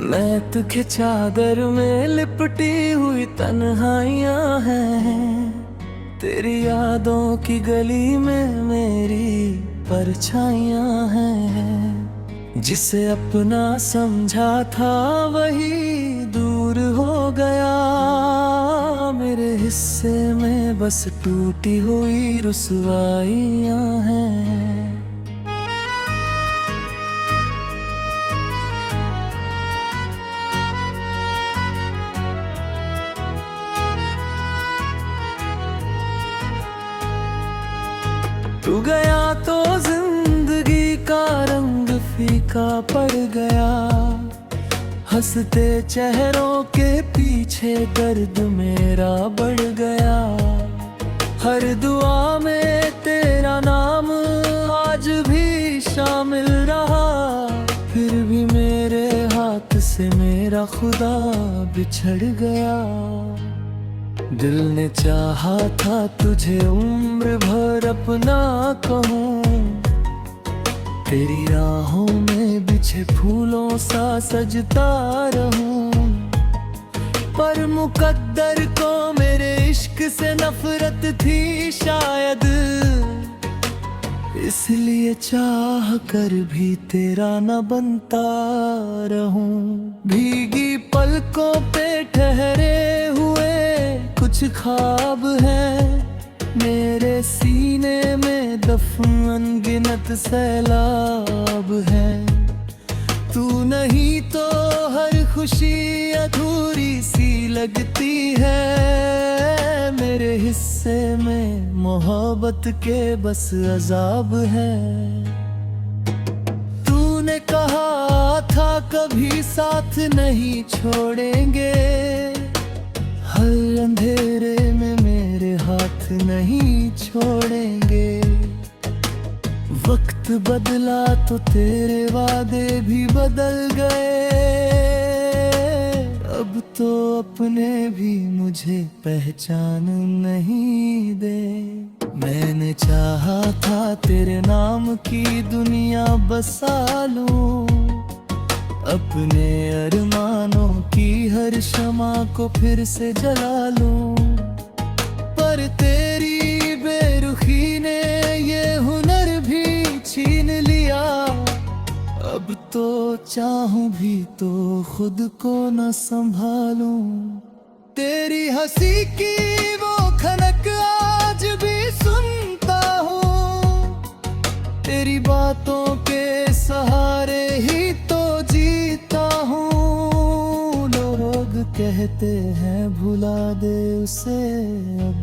मैत के चादर में लिपटी हुई तन्हाइयां हैं, तेरी यादों की गली में मेरी परछाइयां हैं। जिसे अपना समझा था वही दूर हो गया, मेरे हिस्से में बस टूटी हुई रुसवाइयां हैं। तू गया तो जिंदगी का रंग फीका पड़ गया, हंसते चेहरों के पीछे दर्द मेरा बढ़ गया। हर दुआ में तेरा नाम आज भी शामिल रहा, फिर भी मेरे हाथ से मेरा खुदा बिछड़ गया। दिल ने चाहा था तुझे उम्र भर अपना कहूँ, तेरी राहों में बिछे फूलों सा सजता रहूं। पर मुकद्दर को मेरे इश्क से नफरत थी शायद, इसलिए चाह कर भी तेरा न बनता रहूं। भीगी पलकों पे ठहरे हुए कुछ ख्वाब है, मेरे सीने में दफन अनगिनत सैलाब है। तू नहीं तो हर खुशी अधूरी सी लगती है, मेरे हिस्से में मोहब्बत के बस अजाब है। तूने कहा था कभी साथ नहीं छोड़ेंगे, हर अंधेरे में मेरे हाथ नहीं छोड़ेंगे। वक्त बदला तो तेरे वादे भी बदल गए, अब तो अपने भी मुझे पहचान नहीं दे। मैंने चाहा था तेरे नाम की दुनिया बसा लूं, अपने अरमानों की हर शमा को फिर से जला लूं। पर तेरी बेरुखी ने ये हुनर भी छीन लिया, अब तो चाहूं भी तो खुद को न संभालूं। तेरी हंसी की वो खनक आज भी सुनता हूँ, तेरी बातों के सहारे ही तो जीता हूँ। लोग कहते हैं भुला दे उसे अब,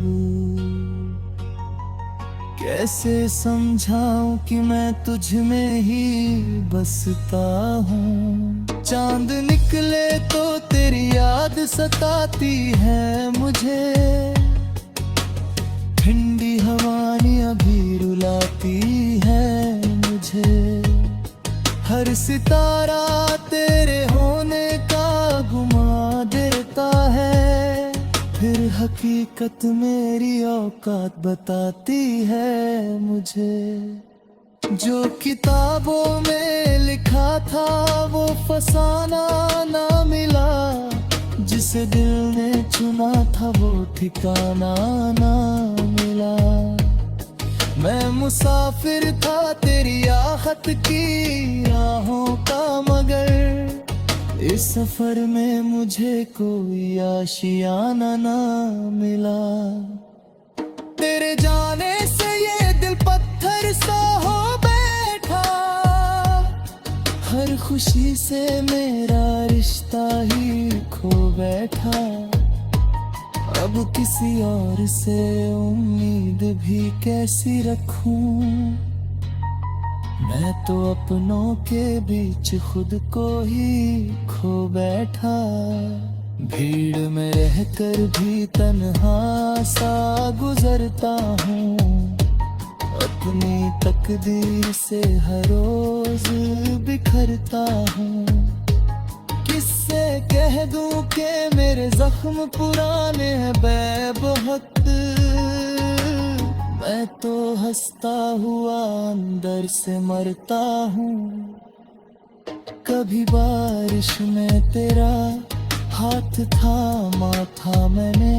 कैसे समझाऊं कि मैं तुझ में ही बसता हूँ। चांद निकले तो तेरी याद सताती है मुझे, ठंडी हवाएं भी रुलाती है मुझे। हर सितारा तेरे होने का गुमा देता है, फिर हकीकत मेरी औकात बताती है मुझे। जो किताबों में लिखा था वो फसाना ना मिला, जिसे दिल ने चुना था वो ठिकाना ना मिला। मैं मुसाफिर था तेरी आहट की राहों का, मगर इस सफर में मुझे कोई आशियाना ना मिला। तेरे जाने से ये दिल पत्थर सा हो बैठा, हर खुशी से मेरा रिश्ता ही खो बैठा। अब किसी और से उम्मीद भी कैसी रखूं, मैं तो अपनों के बीच खुद को ही खो बैठा। भीड़ में रहकर भी तन्हा सा गुजरता हूँ, अपनी तकदीर से हर रोज बिखरता हूँ। किससे कह दूं कि मेरे जख्म पुराने हैं बहुत, मैं तो हंसता हुआ अंदर से मरता हूँ। कभी बारिश में तेरा हाथ थामा था मैंने,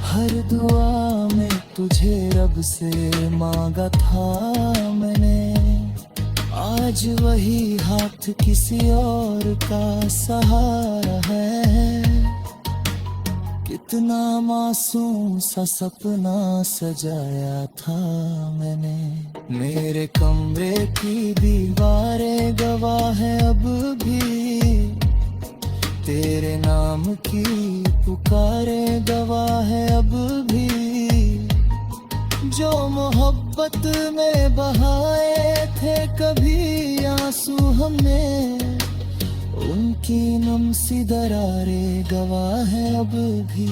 हर दुआ में तुझे रब से मांगा था मैंने। आज वही हाथ किसी और का सहारा है, कितना मासूम सा सपना सजाया था मैंने। मेरे कमरे की दीवारें गवाह है अब भी, तेरे नाम की पुकारे गवाह है अब भी। जो मोहब्बत में बहाए थे कभी आंसू हमने, उनकी नम सी दरारें गवाह है अब भी।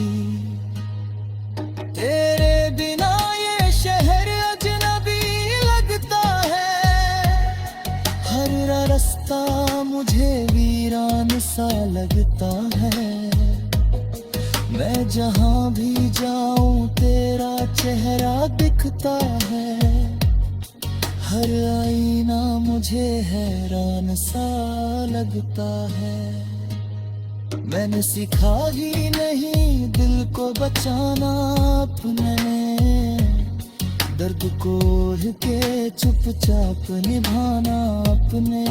तेरे बिना ये शहर अजनबी लगता है, हर रास्ता मुझे वीरान सा लगता है। मैं जहाँ भी जाऊँ तेरा चेहरा दिखता है, हर आईना मुझे हैरान सा लगता है। मैंने सीखा ही नहीं दिल को बचाना अपने, दर्द को ओढ़ के चुपचाप निभाना अपने।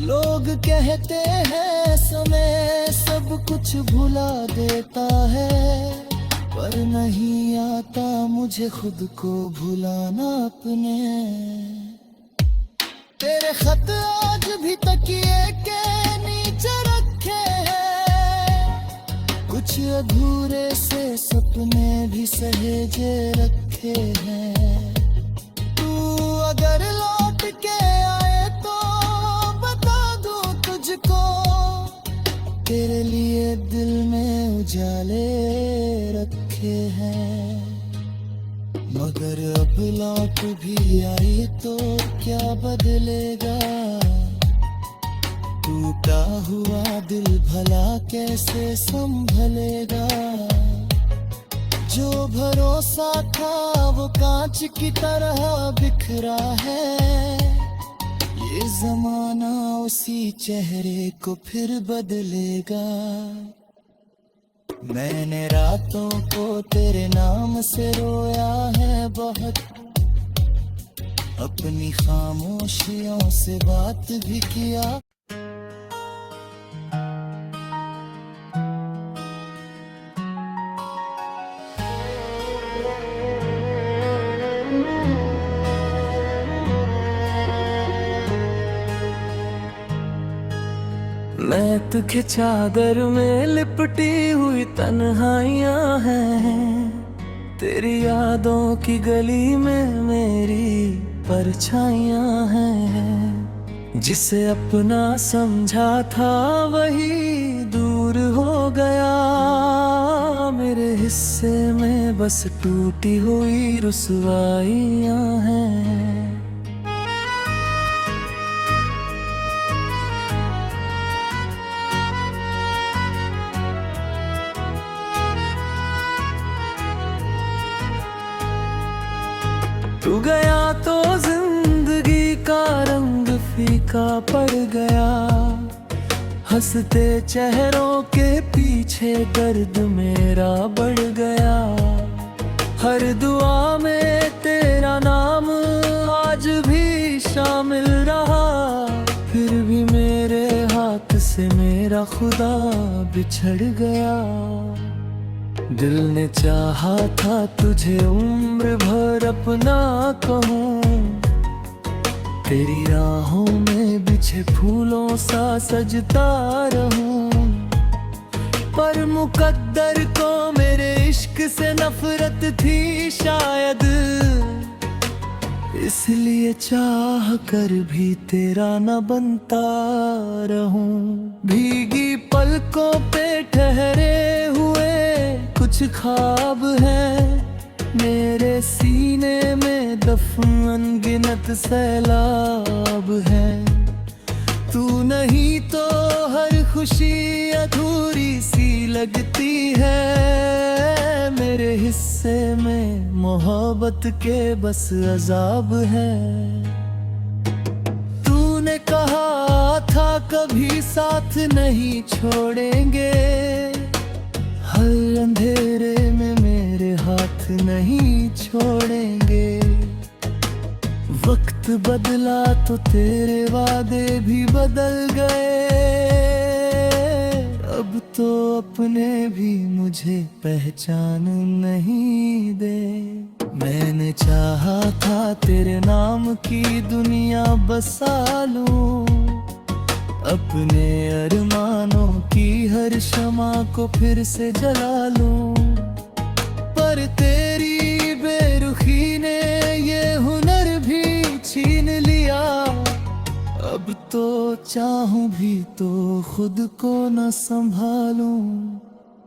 लोग कहते हैं समय सब कुछ भुला देता है, पर नहीं आता मुझे खुद को भुलाना अपने। तेरे खत आज भी तकिए के नीचे रखे हैं, कुछ अधूरे से सपने भी सहेजे रखे हैं। तू अगर लौट के आए तो बता दूं तुझको, तेरे लिए दिल में उजाले रखे हैं। मगर अब लौट भी आई तो क्या बदलेगा, टूटा हुआ दिल भला कैसे संभलेगा। जो भरोसा था वो कांच की तरह बिखरा है, ये जमाना उसी चेहरे को फिर बदलेगा। मैंने रातों को तेरे नाम से रोया है बहुत, अपनी खामोशियों से बात भी किया। मैं तुझे चादर में लिपटी हुई तन्हाइयां हैं, तेरी यादों की गली में मेरी परछाइयां हैं। जिसे अपना समझा था वही दूर हो गया, मेरे हिस्से में बस टूटी हुई रुसवाइयां हैं। तू गया तो जिंदगी का रंग फीका पड़ गया, हंसते चेहरों के पीछे दर्द मेरा बढ़ गया। हर दुआ में तेरा नाम आज भी शामिल रहा, फिर भी मेरे हाथ से मेरा खुदा बिछड़ गया। दिल ने चाहा था तुझे उम्र भर अपना कहूँ, तेरी राहों में बिछे फूलों सा सजता रहूं। पर मुकद्दर को मेरे इश्क से नफरत थी शायद, इसलिए चाह कर भी तेरा न बनता रहूं। भीगी पलकों पे ठहरे हुए कुछ ख्वाब है, मेरे सीने में दफन अनगिनत सैलाब है। तू नहीं तो हर खुशी अधूरी सी लगती है, मेरे हिस्से में मोहब्बत के बस अजाब है। तूने कहा कभी साथ नहीं छोड़ेंगे, हर अंधेरे में मेरे हाथ नहीं छोड़ेंगे। वक्त बदला तो तेरे वादे भी बदल गए, अब तो अपने भी मुझे पहचान नहीं दे। मैंने चाहा था तेरे नाम की दुनिया बसा लूं, अपने अरमानों की हर शमा को फिर से जला लूं, पर तेरी बेरुखी ने ये हुनर भी छीन लिया। अब तो चाहूं भी तो खुद को न संभालूं।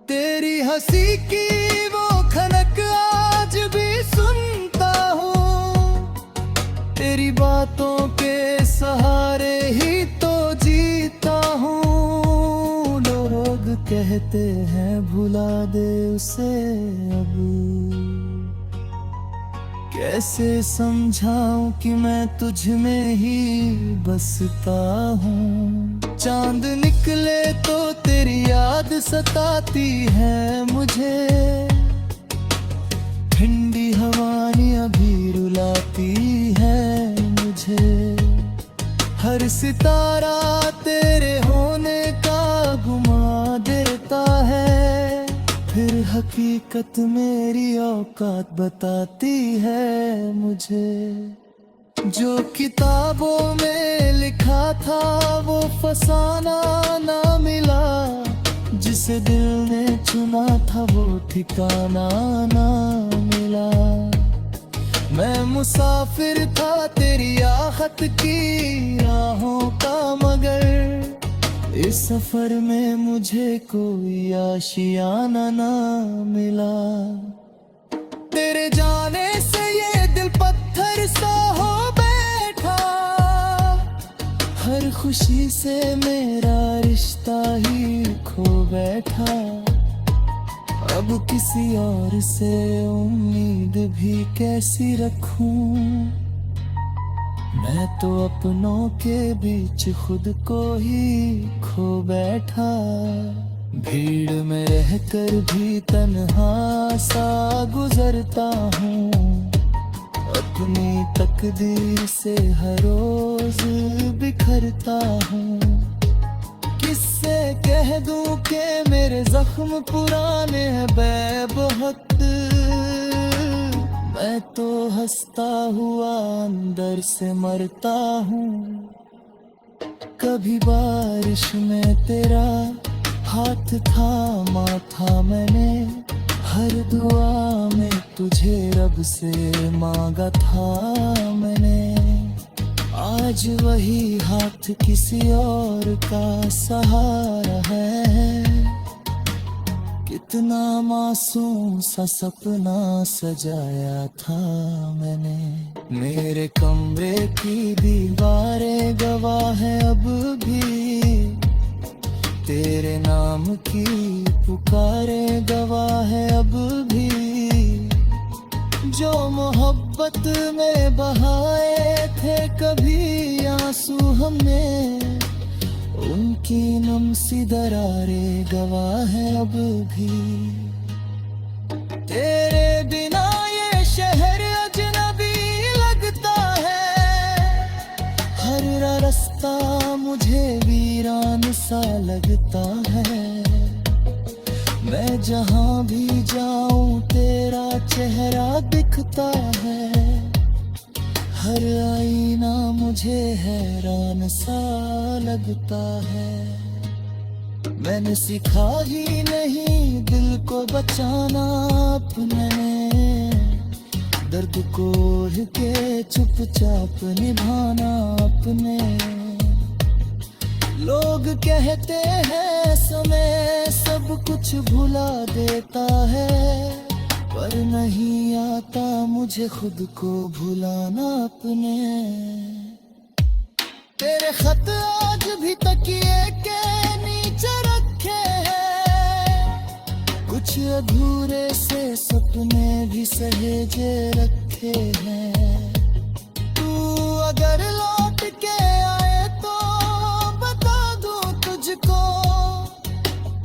तेरी हंसी की वो खनक आज भी सुनता हूँ, तेरी बातों के सहारे ही तो जीता हूँ। लोग कहते हैं भुला दे उसे, अब कैसे समझाऊं कि मैं तुझ में ही बसता हूँ। चांद निकले तो तेरी याद सताती है मुझे, ठंडी हवाएं भी रुलाती है मुझे। हर सितारा तेरे होने का गुमा देता है, फिर हकीकत मेरी औकात बताती है मुझे। जो किताबों में लिखा था वो फसाना ना मिला, जिसे दिल ने चुना था वो ठिकाना ना मिला। मैं मुसाफिर था तेरी आहट की राहों का, मगर इस सफर में मुझे कोई आशियाना ना मिला। तेरे जाने से ये दिल पत्थर सा हो बैठा, हर खुशी से मेरा रिश्ता ही खो बैठा। अब किसी और से उम्मीद भी कैसी रखूं, मैं तो अपनों के बीच खुद को ही खो बैठा। भीड़ में रहकर भी तन्हा सा गुजरता हूँ, अपनी तकदीर से हर रोज बिखरता हूँ। किससे कह दूं कि मेरे जख्म पुराने हैं बेबहुत, मैं तो हंसता हुआ अंदर से मरता हूँ। कभी बारिश में तेरा हाथ थामा था मैंने, हर दुआ में तुझे रब से मांगा था मैंने। आज वही हाथ किसी और का सहारा है, कितना मासूम सा सपना सजाया था मैंने। मेरे कमरे की दीवारें गवाह है अब भी, तेरे नाम की पुकारे गवाह है अब भी। जो मोहब्बत में बहाए थे कभी आंसू हमने, उनकी नम सी दरारें गवाह है अब भी। तेरे बिना ये शहर अजनबी लगता है, हर रास्ता मुझे वीरान सा लगता है। मैं जहाँ भी जाऊं तेरा चेहरा दिखता है, हर आईना मुझे हैरान सा लगता है। मैंने सीखा ही नहीं दिल को बचाना अपने, दर्द को ओढ़ के चुपचाप निभाना अपने। लोग कहते हैं समय सब कुछ भुला देता है, पर नहीं आता मुझे खुद को भुलाना अपने। तेरे खत आज भी तकिए के नीचे रखे हैं, कुछ अधूरे से सपने भी सहेजे रखे हैं। तू अगर लौट के आए तो बता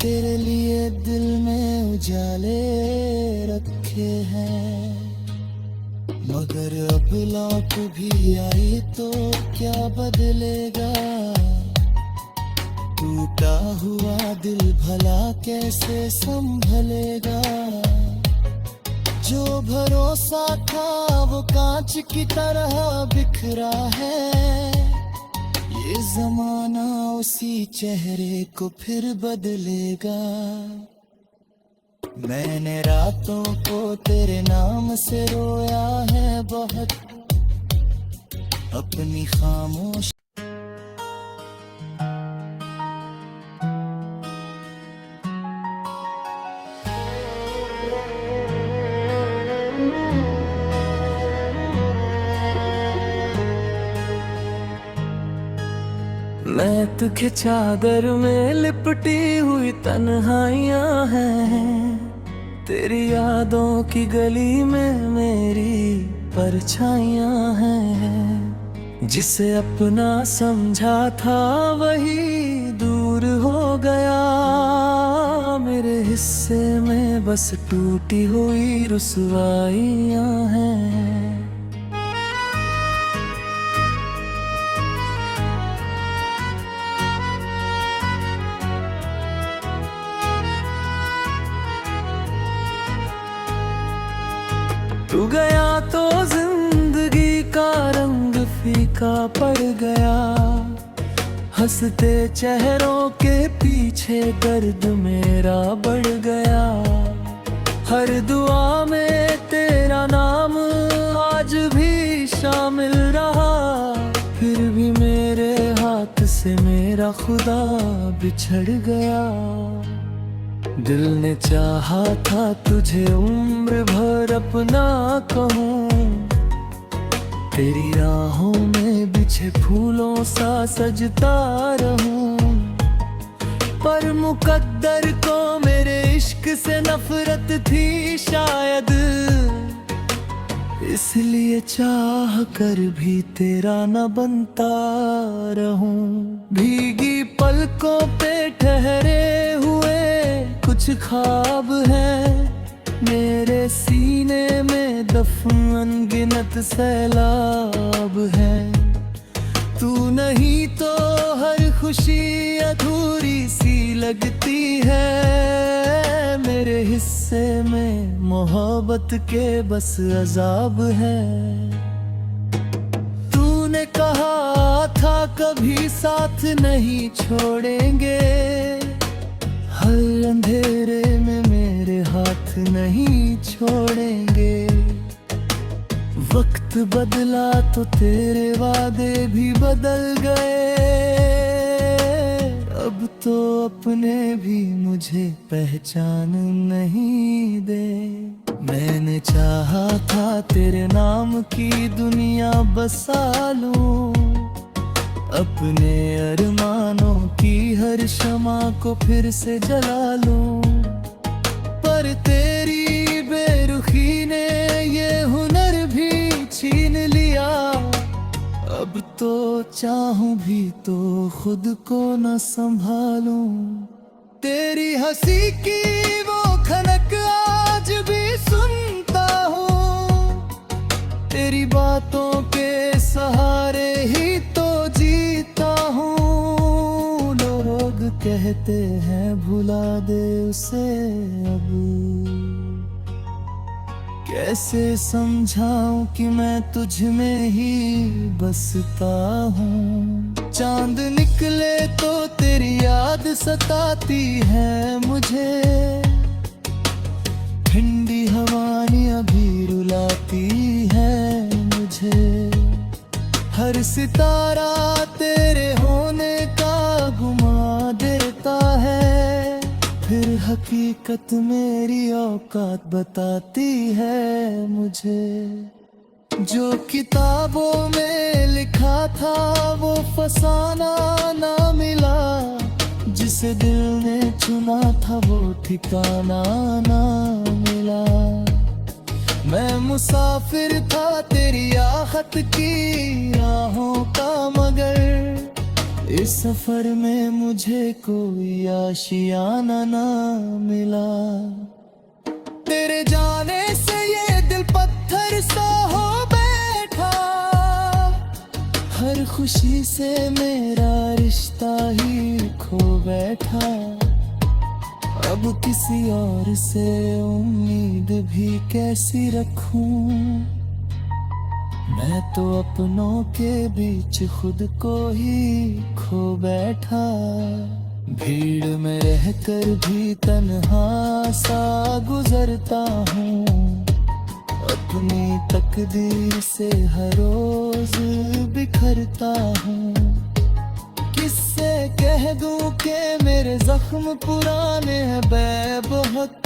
तेरे लिए दिल में उजाले रखे हैं, मगर अब लौट भी आई तो क्या बदलेगा। टूटा हुआ दिल भला कैसे संभलेगा। जो भरोसा था वो कांच की तरह बिखरा है। ये जमाना उसी चेहरे को फिर बदलेगा। मैंने रातों को तेरे नाम से रोया है बहुत, अपनी खामोश मैं तुझे चादर में लिपटी हुई तन्हाइयां हैं, तेरी यादों की गली में मेरी परछाइयां हैं। जिसे अपना समझा था वही दूर हो गया, मेरे हिस्से में बस टूटी हुई रुसवाइयां हैं। तू गया तो जिंदगी का रंग फीका पड़ गया, हंसते चेहरों के पीछे दर्द मेरा बढ़ गया। हर दुआ में तेरा नाम आज भी शामिल रहा, फिर भी मेरे हाथ से मेरा खुदा बिछड़ गया। दिल ने चाहा था तुझे उम्र भर अपना कहूँ, तेरी राहों में बिछे फूलों सा सजता रहूं। पर मुकद्दर को मेरे इश्क से नफरत थी शायद, इसलिए चाह कर भी तेरा न बनता रहूं। भीगी पलकों पे ठहरे हुए कुछ ख्वाब है, मेरे सीने में दफन अनगिनत सैलाब है। तू नहीं तो हर खुशी अधूरी सी लगती है, मेरे हिस्से में मोहब्बत के बस अजाब है। तूने कहा था कभी साथ नहीं छोड़ेंगे, हर अंधेरे में मेरे हाथ नहीं छोड़ेंगे। वक्त बदला तो तेरे वादे भी बदल गए, अब तो अपने भी मुझे पहचान नहीं दे। मैंने चाहा था तेरे नाम की दुनिया बसा लूं, अपने अरमानों की हर शमा को फिर से जला लूं। पर तेरी बेरुखी ने ये हुनर भी छीन लिया, अब तो चाहूं भी तो खुद को न संभालूं। तेरी हंसी की वो खनक आज भी सुनता हूँ, तेरी बातों के सहारे ही तो जीता हूँ। लोग कहते हैं भुला दे उसे अब, कैसे समझाऊं कि मैं तुझ में ही बसता हूँ। चांद निकले तो तेरी याद सताती है मुझे, ठंडी हवाएं भी रुलाती है मुझे। हर सितारा तेरे होने का गुमा देता है, फिर हकीकत मेरी औकात बताती है मुझे। जो किताबों में लिखा था वो फसाना ना मिला, जिसे दिल ने चुना था वो ठिकाना ना मिला। मैं मुसाफिर था तेरी आहट की राहों का, मगर इस सफर में मुझे कोई आशियाना ना मिला। तेरे जाने से ये दिल पत्थर सा हो बैठा, हर खुशी से मेरा रिश्ता ही खो बैठा। अब किसी और से उम्मीद भी कैसी रखूं, मैं तो अपनों के बीच खुद को ही खो बैठा। भीड़ में रहकर भी तन्हा सा गुजरता हूँ, अपनी तकदीर से हर रोज बिखरता हूँ। किससे कह दूं कि मेरे जख्म पुराने हैं बेबहक,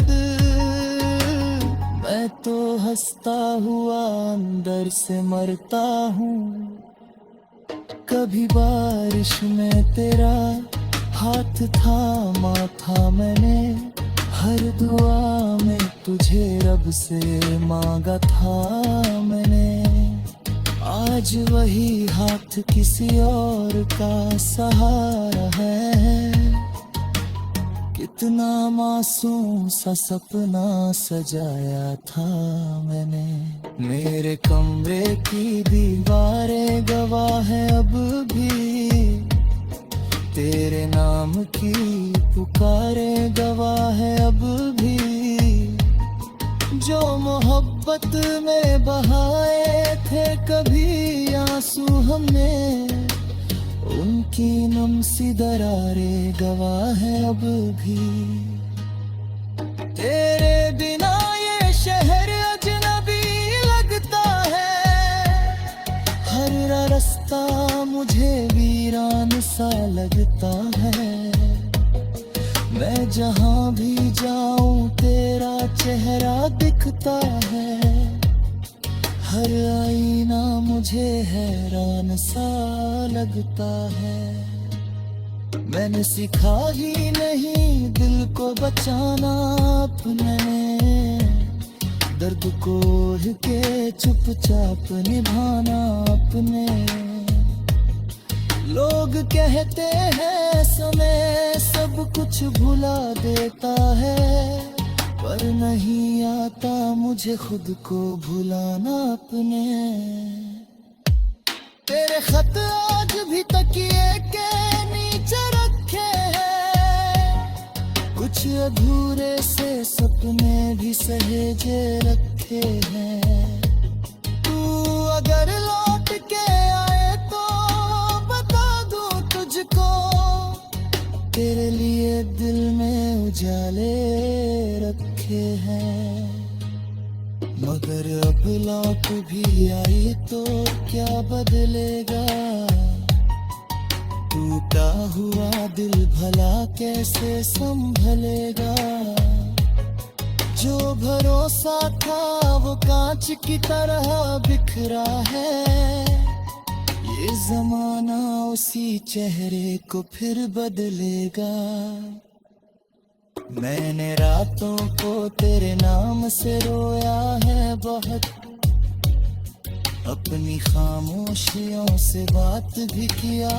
मैं तो हंसता हुआ अंदर से मरता हूँ। कभी बारिश में तेरा हाथ थामा था मैंने, हर दुआ में तुझे रब से मांगा था मैंने। आज वही हाथ किसी और का सहारा है, कितना मासूम सा सपना सजाया था मैंने। मेरे कमरे की दीवारें गवाह है अब भी, तेरे नाम की पुकारे गवाह है अब भी। जो मोहब्बत में बहाए थे कभी आंसू हमने, उनकी नम सी दरारें गवाह है अब भी। तेरे बिना ये शहर अजनबी लगता है, हर रास्ता मुझे वीरान सा लगता है। मैं जहाँ भी जाऊं तेरा चेहरा दिखता है, हर आईना मुझे हैरान सा लगता है। मैंने सीखा ही नहीं दिल को बचाना अपने, दर्द को ओढ़ के चुपचाप निभाना अपने। लोग कहते हैं समय सब कुछ भुला देता है, पर नहीं आता मुझे खुद को भुलाना अपने। तेरे खत आज भी तकिए के नीचे रखे हैं, कुछ अधूरे से सपने भी सहेजे रखे हैं। तू अगर लौट के आए तो बता दूं तुझको, तेरे लिए दिल में उजाले रखे हैं। मगर अब लौट भी आई तो क्या बदलेगा, टूटा हुआ दिल भला कैसे संभलेगा। जो भरोसा था वो कांच की तरह बिखरा है, ये जमाना उसी चेहरे को फिर बदलेगा। मैंने रातों को तेरे नाम से रोया है बहुत, अपनी खामोशियों से बात भी किया।